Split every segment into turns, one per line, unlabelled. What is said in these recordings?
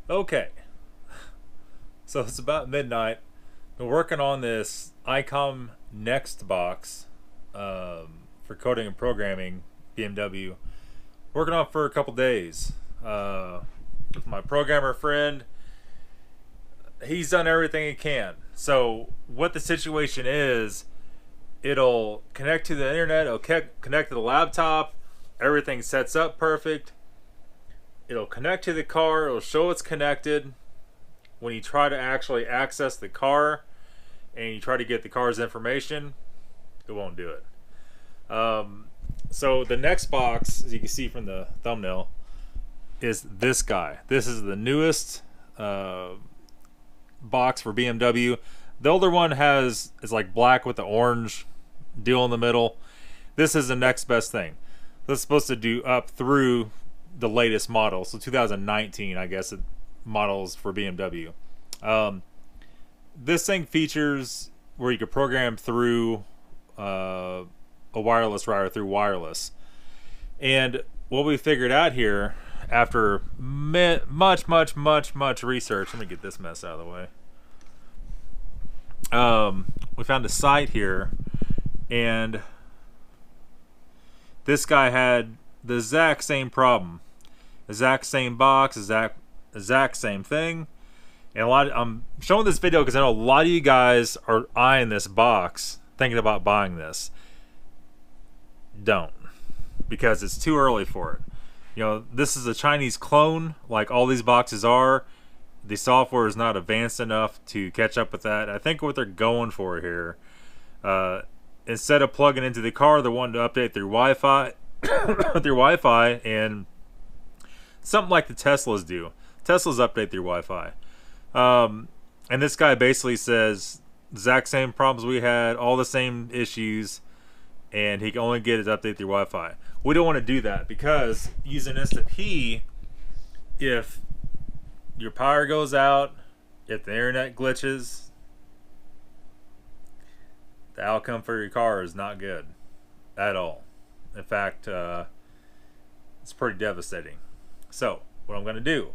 Okay, so it's about midnight. Been working on this ICOM Next box for coding and programming BMW. Working on it for a couple days. With my programmer friend, he's done everything he can. So what the situation is, it'll connect to the internet, it'll connect to the laptop, everything sets up perfect. It'll connect to the car, it'll show it's connected. When you try to actually access the car and you try to get the car's information, it won't do it. So the next box, as you can see from the thumbnail, is this guy. This is the newest box for BMW. The older one is like black with the orange deal in the middle. This is the next best thing. This is supposed to do up through the latest model, so 2019, I guess, models for BMW. This thing features where you could program through a wireless router through wireless. And what we figured out here, after much research, let me get this mess out of the way. We found a site here, and this guy had the exact same problem, exact same box, exact same thing. And I'm showing this video because I know a lot of you guys are eyeing this box, thinking about buying this. Don't, because it's too early for it. You know, this is a Chinese clone, like all these boxes are. The software is not advanced enough to catch up with that. I think what they're going for here, instead of plugging into the car, they're wanting to update their Wi-Fi, and something like the Teslas do. Teslas update their Wi-Fi. And this guy basically says exact same problems we had, all the same issues, and he can only get it to update their Wi-Fi. We don't want to do that because using ista-p, if your power goes out, if the internet glitches, the outcome for your car is not good at all. In fact, it's pretty devastating. So what I'm going to do,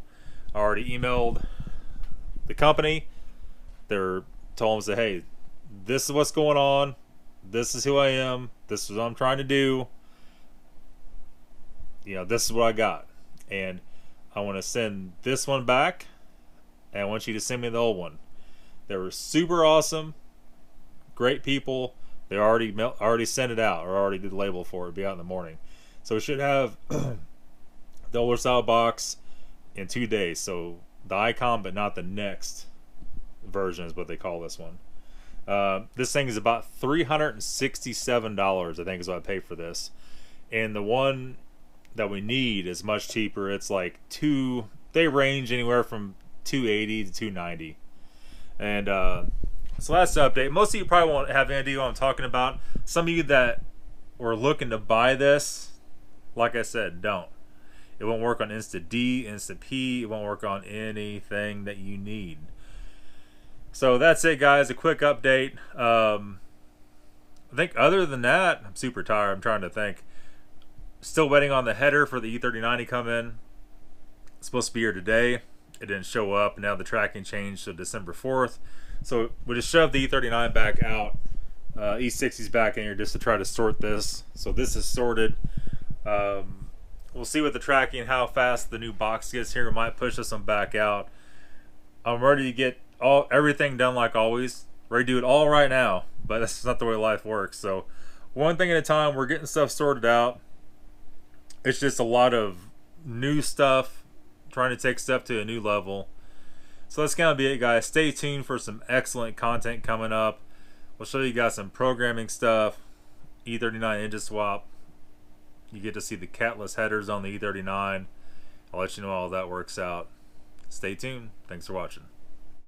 I already emailed the company. They're told them, say, hey, this is what's going on, this is who I am, this is what I'm trying to do, you know, this is what I got, and I want to send this one back, and I want you to send me the old one. They were super awesome, great people. They already sent it out, or already did the label for it. It'll be out in the morning, so we should have the older style box in 2 days. So the ICOM, but not the next version, is what they call this one. This thing is about $367, I think, is what I paid for this. And the one that we need is much cheaper. It's like they range anywhere from $280 to $290. And so last update. Most of you probably won't have any idea what I'm talking about. Some of you that were looking to buy this, like I said, don't. It won't work on ista-d, ista-p. It won't work on anything that you need. So that's it, guys. A quick update. I think other than that, I'm super tired. I'm trying to think. Still waiting on the header for the E39 to come in. It's supposed to be here today. It didn't show up. Now the tracking changed to December 4th. So we just shoved the E39 back out. E60's back in here just to try to sort this. So this is sorted. We'll see with the tracking how fast the new box gets here. It might push us some back out. I'm ready to get everything done like always. Ready to do it all right now, but that's not the way life works. So one thing at a time. We're getting stuff sorted out. It's just a lot of new stuff, trying to take stuff to a new level. So that's gonna be it, guys. Stay tuned for some excellent content coming up. We'll show you guys some programming stuff, E39 engine swap. You get to see the catless headers on the E39. I'll let you know how all that works out. Stay tuned. Thanks for watching.